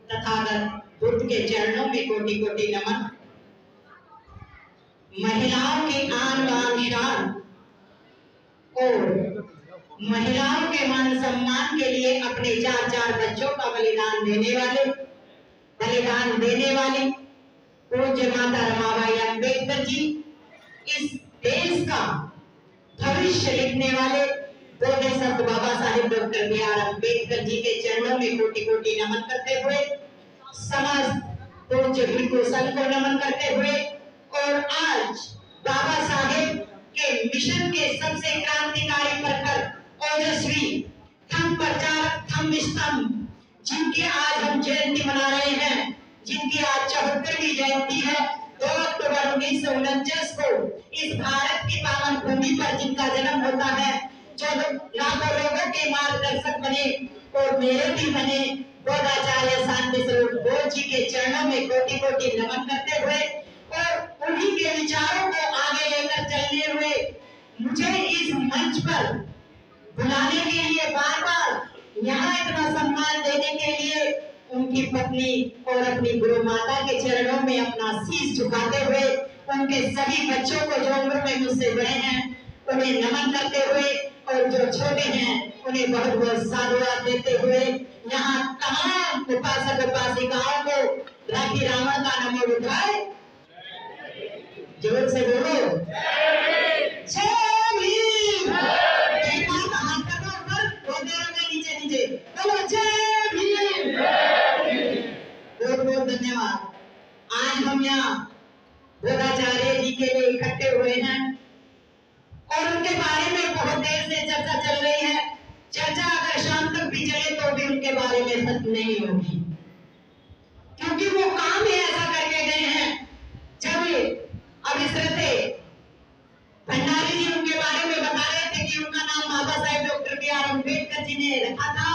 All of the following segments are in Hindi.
तथागत बुद्ध के चरणों में कोटि कोटि नमन। महिलाओं की आन बान शान और महिलाओं के मान सम्मान के लिए अपने 4 बच्चों का बलिदान देने वाली पूज्य माता रमाबाई अम्बेडकर जी, इस देश का भविष्य लिखने वाले बोधिसत्व बाबा साहेब डॉक्टर B.R. अम्बेडकर जी के चरणों में कोटि कोटि नमन करते हुए, समस्त पूज्य भिक्षु संघ को नमन करते हुए और आज बाबा साहेब के मिशन के सबसे क्रांतिकारी प्रखर ओजस्वी थम प्रचारक थम स्तंभ, जिनकी आज हम जयंती मना रहे हैं, जिनकी आज 74वीं जयंती है, 2 अक्टूबर 1949 को इस भारत की पावन भूमि पर जिनका जन्म होता है, जो लाखों लोगों के मार्गदर्शक बने और मेरे भी बने, बोधाचार्य शांति स्वरूप बोध जी के चरणों में कोटि कोटि नमन करते हुए और उन्हीं के विचारों को आगे लेकर चलने हुए मुझे इस मंच पर बुलाने के लिए, बार-बार यहाँ इतना सम्मान देने के लिए उनकी पत्नी और अपनी गुरु माता के चरणों में अपना शीश झुकाते हुए, उनके सभी बच्चों को जो उम्र में मुझसे बड़े हैं उन्हें नमन करते हुए और जो छोटे हैं उन्हें बहुत बहुत साधुवाद देते हुए, यहाँ तमाम उपासक उपासिकाओं को राखी रावण का नमो बुद्धाय, जोर से बोलो जय भीम। हाथ करो ऊपर, नीचे नीचे बोलो जय भीम। बहुत बहुत धन्यवाद। आज हम यहाँ बोधाचार्य जी के लिए इकट्ठे हुए हैं और उनके बारे में बहुत देर से चर्चा चल रही है। चर्चा अगर शाम तक भी चले तो भी उनके बारे में सत्य नहीं होगी, क्योंकि वो काम ही ऐसा करके गए हैं। जब अभिश्रते भंडारी जी उनके बारे में बता रहे थे कि उनका नाम बाबा साहेब डॉक्टर B.R. अम्बेडकर जी ने रखा था,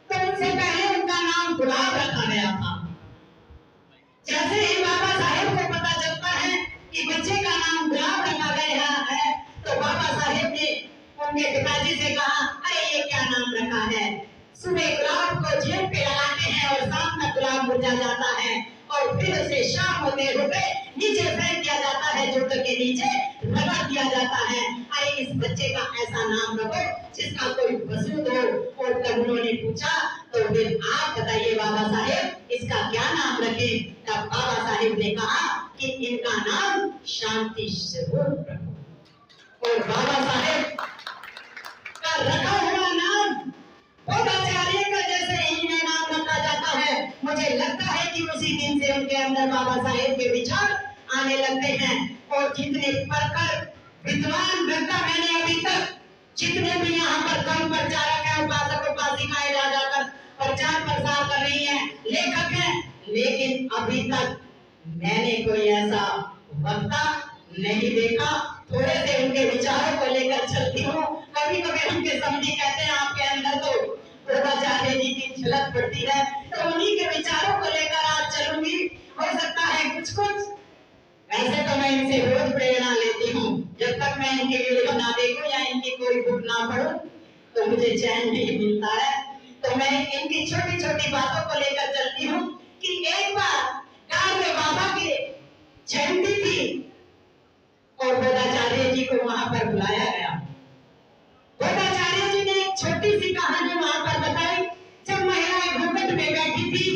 तो उनसे पहले उनका नाम गुलाब रखा गया था। जैसे ही बाबा साहेब को पता चलता है कि बच्चे का नाम गुलाब रखा गया है, तो बाबा साहेब ने उनके पिताजी से कहा, अरे ये क्या नाम रखा है? सुबह गुलाब को जेब पे लगाते हैं और शाम तक गुलाब मुरझा जाता है और फिर उसे शाम होते होते नीचे फेंक दिया जाता है, जूते के नीचे रगड़ दिया जाता है। अरे इस बच्चे का ऐसा नाम रखो जिसका कोई वजूद हो। और तब उन्होंने पूछा, तो फिर आप बताइए बाबा साहेब इसका क्या नाम रखें? तब बाबा साहेब ने कहा कि इनका नाम शांति स्वरूप रखो। और बाबा साहेब का रखा हुआ नाम बोधाचार्य का जैसे ही नाम रखा जाता है, मुझे लगता है कि उसी दिन से उनके अंदर बाबा साहेब के विचार आने लगते हैं। और जितने प्रखर विद्वान वक्ता मैंने अभी तक जितने भी यहाँ पर धर्म प्रचारक हैं, उपासक उपासिकाएं जा जाकर प्रचार प्रसार कर रही हैं, लेखक हैं, लेकिन अभी तक मैंने कोई ऐसा वक्ता नहीं देखा। थोड़े से उनके विचारों को लेकर चलती हूँ। कभी कभी उनके समझी कहते हैं आपके अंदर तो बोधाचार्य जी की झलक पड़ती है, तो उन्हीं के विचारों को लेकर आज चलूंगी। हो सकता है कुछ ऐसे तो मैं इनसे रोज प्रेरणा लेती हूँ। जब तक मैं इनकी वीडियो ना देखूं या इनकी कोई बुक ना पढूं तो मुझे चैन नहीं मिलता है। तो मैं इनकी छोटी छोटी बातों को लेकर चलती हूँ कि एक बार कार में बाबा की जयंती थी और बोधाचार्य जी को वहां पर बुलाया गया। बोधाचार्य जी ने एक छोटी सी कहानी वहां पर बताई। जब महिलाएं घूंघट में बैठी थी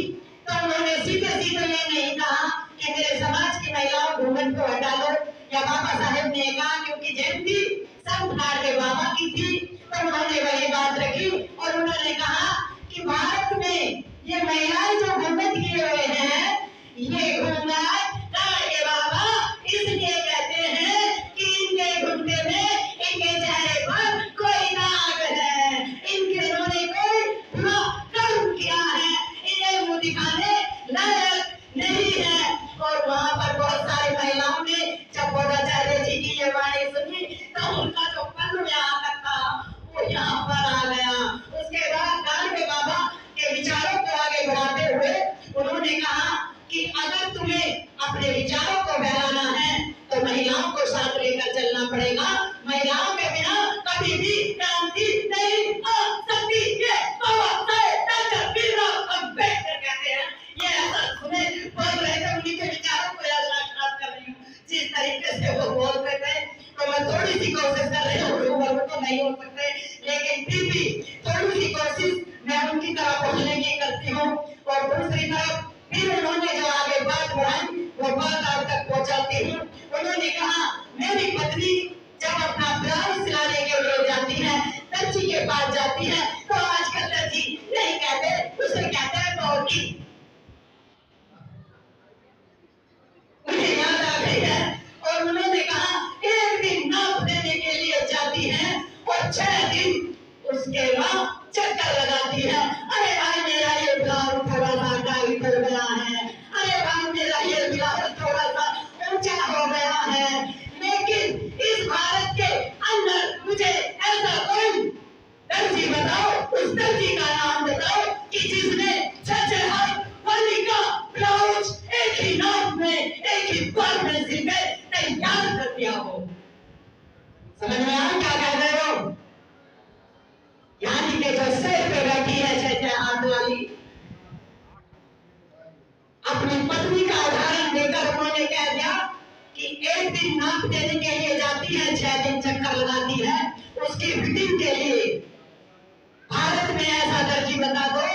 तो उन्होंने सीधे सीधे ये नहीं कहा कि मेरे समाज की महिलाओं घूंघट को हटा लो, या बाबा साहेब ने कहा क्योंकि जयंती सब भारतीय बाबा की थी, तो उन्होंने वही बात रखी और उन्होंने कहा कि भारत में ये महिलाएं जो घूंघट किए हुए हैं, ये घूंघट के बाबा इसलिए कहते हैं कि इनके घुटने में इनके चेहरे पर कोई दाग है, इन्होंने कोई बुरा कर्म किया है, इन्हें मुंह दिखाने लायक नहीं है। और वहां पर बहुत सारी महिलाओं ने जब बोधाचार्य जी की ये वाणी सुनी तो उनका जो पल्लू यहाँ तक था वो यहाँ पर आ गया। उसके बाद गांधी बाबा के विचारों को आगे बढ़ाते हुए उन्होंने कहा कि अगर तुम्हें अपने विचारों को फैलाना है तो महिलाओं को साथ लेकर चलना पड़ेगा। महिलाओं के बिना कभी भी क्रांति नहीं आ सकती। ये बाबा साहेब डॉक्टर B.R. अम्बेडकर कहते हैं। और दूसरी तरफ फिर उन्होंने जो आगे बात बढ़ाई वो बात आप तक पहुंचाती हूँ। उन्होंने कहा मेरी पत्नी जब अपना ब्लाउज सिलाने के लिए जाती है, दर्जी के पास जाती है, तो आजकल दर्जी नहीं कहते, उसे कहते हैं बौकी। मुझे याद आ गई है। और उन्होंने कहा एक दिन नाप देने के लिए जाती है और 6 दिन उसके बाद चक्कर लगाती है। अरे भाई मेरा ये ब्लाउज थोड़ा सा टाइट हो गया है, अरे भाई मेरा ये ब्लाउज थोड़ा सा ऊंचा हो गया है। लेकिन इस भारत के अंदर मुझे ऐसा कोई दर्जी बताओ, उस दर्जी का नाम बताओ कि जिसने 6 हाथ वाली का ब्लाउज एक ही नाप में एक ही बार में सिलकर तैयार कर दिया हो। समझ में आ क्या कह रहे हो? यानी कि जो सिर पे बैठी है 6 हाथ वाली, अपनी पत्नी का उदाहरण देकर उन्होंने कह दिया कि एक दिन नाप देने के लिए जाती है, 6 दिन चक्कर लगाती है उसकी फिटिंग के लिए। भारत में ऐसा दर्जी बता दो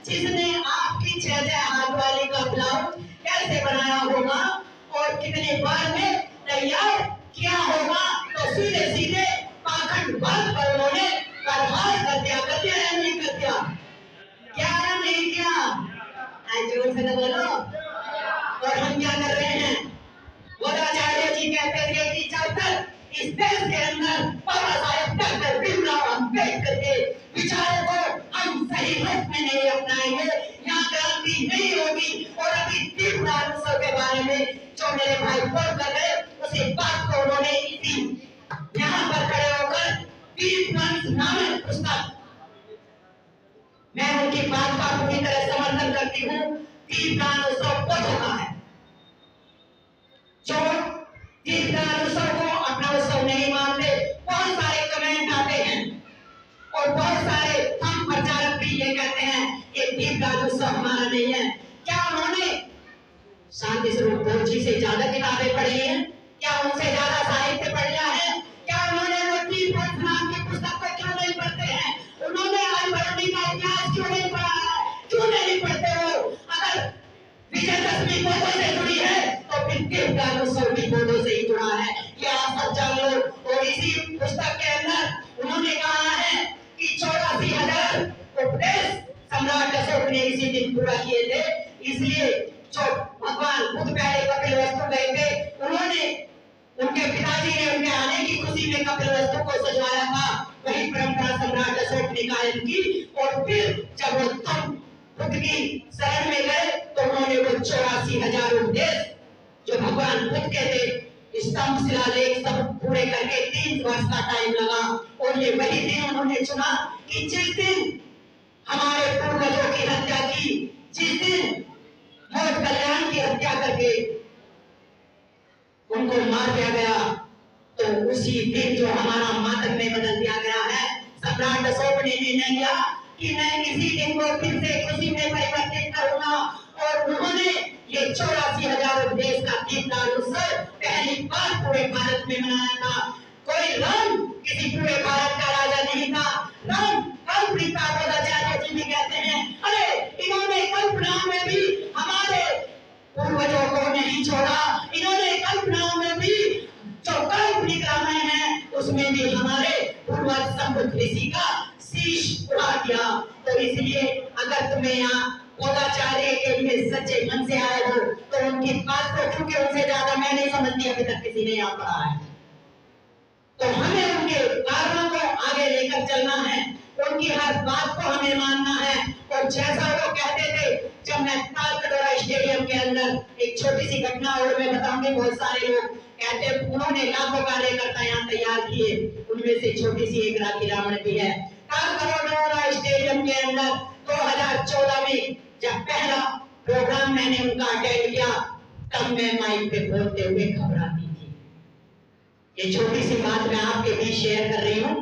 जिसने आपकी 6 हाथ वाली का ब्लाउज कैसे बनाया होगा और कितने बार में तैयार किया होगा। तो सीधे सीधे पाखंड बात पर उन्होंने बर्बाद कर दिया या नहीं कर दिया? क्या नहीं किया? जोर से बोलो। और हम क्या कर रहे हैं? गोदाचार्य जी कहते थे कि जब तक इस देश के अंदर बाबा साहेब डॉक्टर भीमराव अम्बेडकर के विचारों को हम सही रूप में नहीं अपनाएंगे, यहाँ क्रांति नहीं होगी। और अभी दीपदान उत्सव के बारे में जो मेरे भाई बोल कर गए, उसी बात को उन्होंने इसी यहाँ पर खड़े होकर दीपदान नामक पुस्तक, मैं उनकी बात का पूरी तरह समर्थन करती हूँ। दीपदान उत्सव बहुत होता है, जो दीपदान उत्सव को अपना उत्सव नहीं मानते, बहुत सारे कमेंट आते हैं और बहुत सारे हम प्रचारक भी ये कहते हैं कि दीपदान उत्सव हमारा नहीं है। क्या उन्होंने शांति स्वरूप बोध जी से ज्यादा किताबें पढ़ी हैं? क्या उनसे ज्यादा साहित्य पढ़ लिया है? क्या उन्होंने दीपदान नाम की पुस्तक को क्यों नहीं पढ़ते हैं? उन्होंने आजमगढ़ का इतिहास क्यों नहीं पढ़ा है? क्यों नहीं पढ़ते हो? अगर विजयदशमी बोधों से जुड़ी है तो फिर दीपदान उत्सव भी बोधों से ही जुड़ा है, ये आप सब जान लो। और इसी पुस्तक के अंदर उन्होंने कहा है कि 84,000 उपदेश सम्राट अशोक ने इसी दिन पूरा किए थे। इसलिए जो भगवान बुद्ध पहले कपिलवस्तु गए थे, उन्होंने उनके पिताजी ने उनके आने की खुशी में कपिलवस्तु को सजवाया था। वही परंपरा सम्राट अशोक ने कायम की। और फिर जब वो बुद्ध की शरण में गए तो उन्होंने वो 84,000 उपदेश जो भगवान बुद्ध के थे, स्तंभ शिलालेख सब पूरे करके 3 वर्ष का टाइम लगा। और ये वही दिन उन्होंने चुना कि जिस दिन हमारे पूर्वजों की हत्या की, जिस दिन मोट कल्याण की हत्या करके उनको मार दिया गया, तो उसी दिन जो हमारा मातम में बदल दिया गया है। सम्राट अशोक ने निर्णय लिया कि मैं इसी दिन को फिर से खुशी में परिवर्तित करूंगा। और उन्होंने ये 84,000 उपदेश का दीपदान उत्सव पहली बार पूरे भारत में मनाया था। कोई राम किसी पूरे भारत का राजा नहीं था। राम कल्पना गोदाचार्य जी भी कहते हैं, अरे इन्होंने कल्पना में भी हमारे पूर्वजों को नहीं छोड़ा, इन्होंने कल्पनाओं में भी जो काल्पनिक रामायण है उसमें भी हमारे पूर्वज संबुद्ध ऋषि का शीश उड़ा दिया। तो इसलिए अगर तुम्हें यहाँ गोदाचार्य के लिए सच्चे मन से आए हो तो उनकी बात को, क्योंकि उनसे ज्यादा मैं नहीं समझती, अभी तक किसी ने यहाँ पढ़ा है, तो हमें उनके कारणों को आगे लेकर चलना है, उनकी हर बात को हमें मानना है। और जैसा वो कहते थे, जब मैं तालकटोरा स्टेडियम के अंदर एक छोटी सी घटना और मैं बताऊंगी, बहुत सारे लोग कहते उन्होंने लाखों कार्यकर्ता यहाँ तैयार किए, उनमें से छोटी सी एक राखी रावण भी है। तालकटोरा स्टेडियम के अंदर 2014 में जब पहला प्रोग्राम मैंने उनका अटेंड किया, तब मैं माइक पे बोलते हुए घबराती थी। ये छोटी सी बात मैं आपके बीच शेयर कर रही हूँ।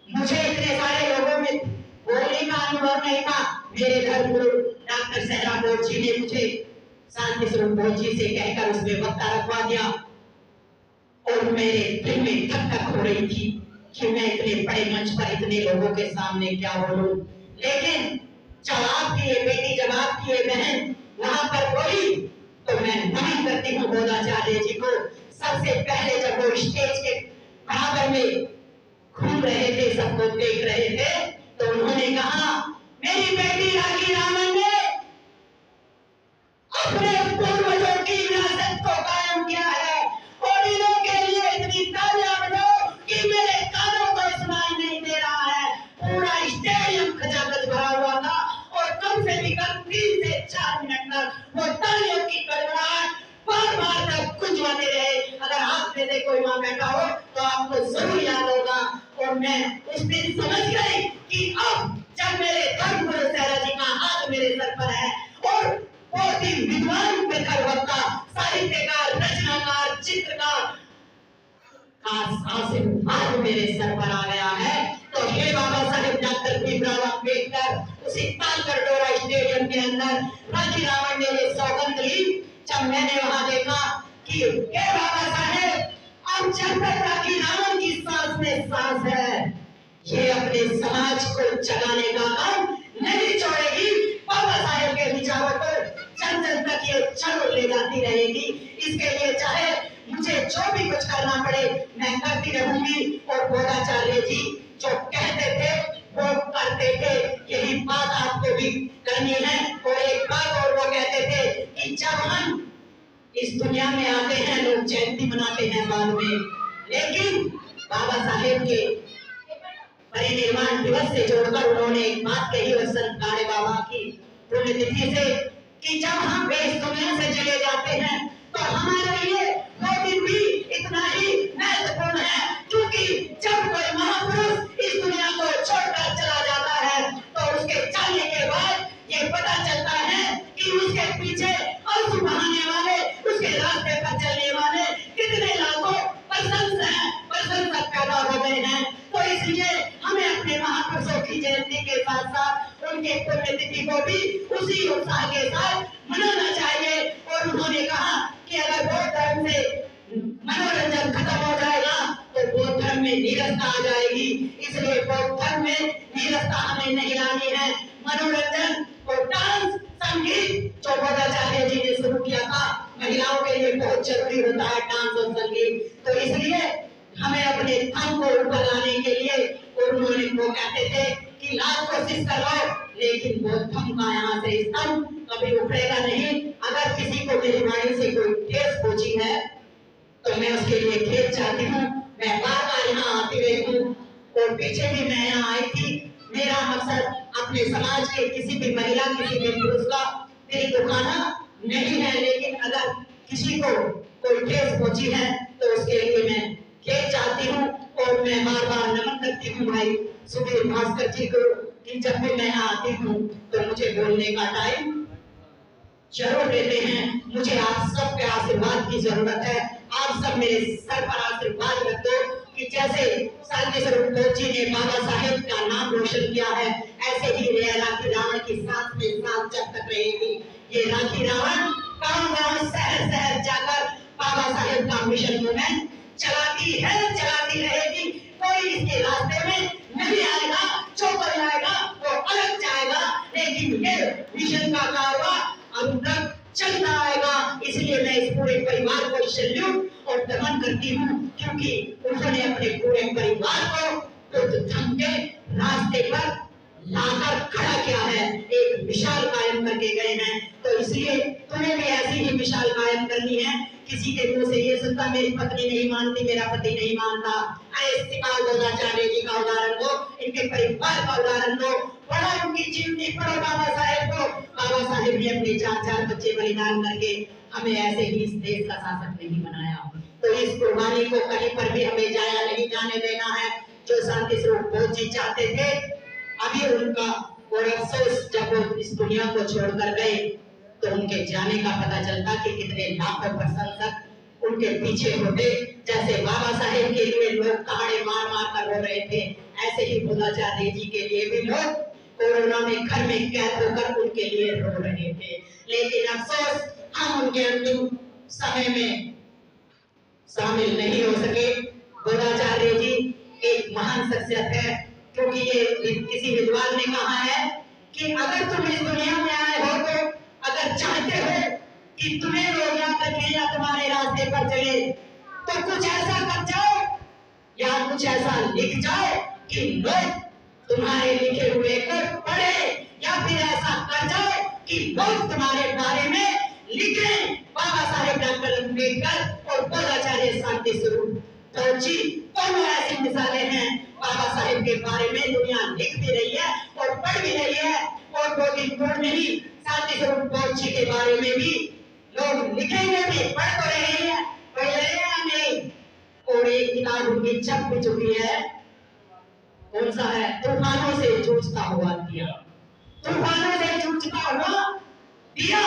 मुझे इतने सारे लोगों में बोलने का अनुभव नहीं था। मेरे धर्मगुरु डॉक्टर सहरा बोध जी ने मुझे शांति स्वरूप बोध जी से कहकर उसमें वक्ता रखवा दिया। और मेरे दिल में धक धक हो रही थी कि मैं इतने बड़े मंच पर इतने लोगों के सामने क्या बोलूं। लेकिन जवाब दिए बेटी, जवाब दिए बहन, करती हूँ बोधाचार्य जी को। सबसे पहले जब वो स्टेज के बराबर में घूम रहे थे, सबको देख रहे थे, तो उन्होंने कहा, मेरी बेटी राखी रावण ने अपने पूर्वजों की विरासत को कायम किया है, और इन्हों के लिए इतनी तालियां बजाओ कि मेरे कानों को सुनाई नहीं दे रहा है। पूरा स्टेडियम खचाखच भरा हुआ था और कम से कम 3 से 4 मिनट तक वो तालियों की गड़गड़ाहट बार बार तक गुंजवाते रहे। अगर आप में से कोई वहां बैठा हो तो आपको जरूर याद होगा। और मैं उस दिन समझ गई कि अब जब मेरे धर्मगुरु सहरा जी का हाथ मेरे सर पर है, और बहुत ही विद्वान वक्ता, साहित्यकार, रचनाकार, चित्रकार आशीर्वाद मेरे सर पर आ गया है, तो हे बाबा साहेब डॉक्टर भीमराव अम्बेडकर उसी तालकटोरा स्टेडियम के अंदर राखी रावण ने ये सौगंध ली। जब मैंने वहां देखा कि हे बाबा साहेब, अब जब तक राखी रावण की सांस में सांस है, ये अपने समाज को जगाने का काम नहीं छोड़ेगी। बाबा साहेब के विचारों को जन जन तक ये चलो ले जाती रहेगी। इसके लिए चाहे मुझे जो भी कुछ करना पड़े मैं करती रहूंगी। और बोधाचार्य जी जो कहते थे वो करते थे, यही बात आपको भी करनी है। और एक बात और वो कहते थे कि जब हम इस दुनिया में आते हैं, लोग जयंती मनाते हैं बाद में, लेकिन बाबा साहेब के परिनिर्वाण दिवस से जोड़कर उन्होंने एक बात कही वसंत काले बाबा की पुण्यतिथि से, कि जब हम इस दुनिया से चले जाते हैं तो हमारे लिए वो दिन भी इतना ही महत्वपूर्ण है, क्योंकि जब कोई महापुरुष इस दुनिया को छोड़कर चला जाता है तो उसके जाने के बाद ये पता चलता है कि उसके पीछे आंसू बहाने वाले, उसके रास्ते पर चलने वाले कितने लाखों प्रशंसक पैदा हो गए हैं। तो इसलिए हमें अपने महापुरुषों की जयंती के साथ साथ उनके पुण्यतिथि को भी उसी उत्साह के साथ मनाना चाहिए। और उन्होंने कहा कि अगर बौद्ध धर्म से मनोरंजन खत्म हो जाएगा तो बौद्ध धर्म में नीरसता आ जाएगी। इसलिए बौद्ध धर्म में नीरसता हमें नहीं लानी है। मनोरंजन और डांस, संगीत जो बोधाचार्य जी ने शुरू किया था, महिलाओं के लिए बहुत जरूरी होता है डांस और संगीत। तो इसलिए हमें अपने धर्म को ऊपर लाने के लिए, और उन्होंने वो कहते थे कि लाख कोशिश करो लेकिन वो धर्म का यहाँ से स्तंभ कभी उखड़ेगा नहीं। अगर किसी को मेरी वाणी से कोई ठेस पहुंची है तो मैं उसके लिए खेद चाहती हूँ। मैं बार बार यहाँ आती रही हूँ और पीछे भी मैं यहाँ आई थी। मेरा मकसद अपने समाज के किसी भी महिला, किसी भी पुरुष का दिल दुखाना नहीं है, लेकिन अगर किसी को कोई ठेस पहुंची है तो उसके लिए मैं खेद चाहती हूँ। और मैं बार बार नमन करती हूँ भाई सुबीर भास्कर जी को कि जब भी मैं यहाँ आती हूँ तो मुझे बोलने का टाइम जरूर देते हैं। मुझे आप सबके आशीर्वाद की जरूरत है। आप सब मेरे सर पर आशीर्वाद रख दो कि जैसे शांति स्वरूप जी ने बाबा साहेब का नाम रोशन किया है, ऐसे ही राखी रावण की सांस में सांस जब तक रहेगी। ये राखी रावण गांव-गांव, शहर-शहर जाकर बाबा साहेब का मिशन मूवमेंट चलाती है, चलाती रहेगी। कोई इसके रास्ते में नहीं आएगा, जो कोई आएगा वो अलग जाएगा, लेकिन ये मिशन का कारवां अब तक चलता आएगा। इसलिए मैं इस पूरे परिवार को सैल्यूट और नमन करती हूँ, क्योंकि उन्होंने अपने पूरे परिवार को बुद्ध धर्म के रास्ते पर लाकर खड़ा किया है, एक मिसाल कायम करके गए हैं। तो इसलिए तुम्हें भी ऐसी ही मिसाल कायम करनी है। किसी के मुंह से ये सुनता मेरी पत्नी नहीं मानती, मेरा पति नहीं मानता, ऐसे बोधाचार्य जी का उदाहरण दो, इनके परिवार का उदाहरण दो, पढ़ो उनकी जीवनी, पढ़ो बाबा साहेब को। बाबा साहेब ने अपने 4 बच्चे बलिदान करके हमें ऐसे ही इस देश का शासक नहीं बनाया। तो इस कुर्बानी को कहीं पर भी हमें जाया नहीं जाने देना है। जो शांति स्वरूप बोध जी चाहते थे, अभी उनका और अफसोस जब वो इस दुनिया को छोड़कर गए तो उनके जाने का पता चलता कि कितने लाखों प्रशंसक उनके पीछे होते। जैसे बाबा साहेब के लिए लोग कहाड़े मार मार कर रो रहे थे, ऐसे ही बोधाचार्य जी के लिए भी लोग कोरोना में घर में कैद होकर उनके लिए रो रहे थे। लेकिन अफसोस हम उनके अंतिम समय में शामिल नहीं हो सके। बोधाचार्य जी एक महान शख्सियत है, क्योंकि ये किसी विद्वान ने कहा है कि अगर तुम इस दुनिया में आए हो तो अगर चाहते हो कि तुम्हें लोग याद रखें या तुम्हारे रास्ते पर चले तो कुछ ऐसा कर जाओ या कुछ ऐसा लिख जाओ कि लोग तुम्हारे लिखे हुए को पढ़े, या फिर ऐसा कर जाओ कि लोग तुम्हारे बारे में लिखें। बाबा साहेब डॉक्टर अम्बेडकर और बोधाचार्य शांति स्वरूप जी दोनों ऐसी मिसालें हैं। बाबा साहेब के बारे में दुनिया लिख भी रही है और पढ़ भी रही है, और दो दिन पूर्व में ही शांति स्वरूप जी के बारे में भी लोग लिखेंगे भी, पढ़ तो रहे हैं, पढ़ रहे हैं नहीं। और एक किताब उनकी छप भी चुकी है, कौन सा है? तूफानों से जूझता हुआ दिया। तूफानों से जूझता हुआ दिया,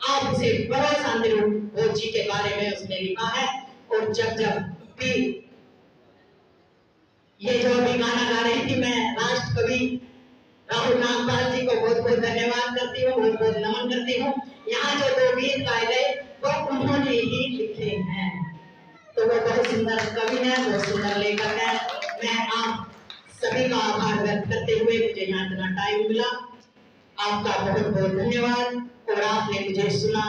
आप उसे भरोसा निरूप जी के बारे में उसने लिखा है। और जब भी ये जो अभी गाना गा रही थी, मैं राष्ट्र कवि राहुल नागपाल जी को बहुत बहुत धन्यवाद करती हूँ, बहुत बहुत नमन करती हूँ। यहाँ जो दो गीत गाए गए वो उन्होंने ही लिखे हैं, तो वो बहुत सुंदर कवि है, बहुत सुंदर लेखक है। मैं आप सभी का आभार व्यक्त करते हुए, मुझे यहाँ इतना टाइम मिला, आपका बहुत बहुत धन्यवाद। और आपने मुझे सुना,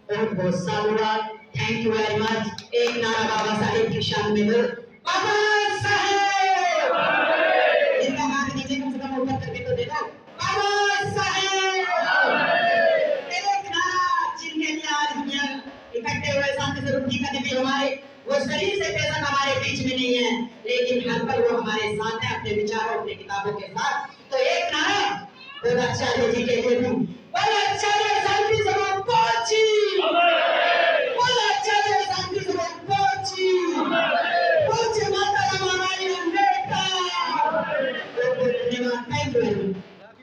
बहुत बहुत साधुवाद। Thank you very much. एक नारा बाबा साहेब की शान में दो, बाबा साहेब इनका हाथ नीचे कम से कम ऊपर करके तो दे दो, बाबा साहेब। एक नारा जिनके लिए आज हम इकट्ठे हुए शांति स्वरूप जी का दिव्य हमारे, वो शरीर से बेशक हमारे बीच में नहीं है, लेकिन हर पल वो हमारे साथ है, अपने विचारों अपने किताबों के साथ। तो एक नारा बोधाचार्य जी के लिए भी, बोधाचार्य शांति स्वरूप जी, बोधाचार्य शांति स्वरूप जी, पूज्य माता रामाबाई अम्बेडकर। बहुत बहुत धन्यवाद। Thank you.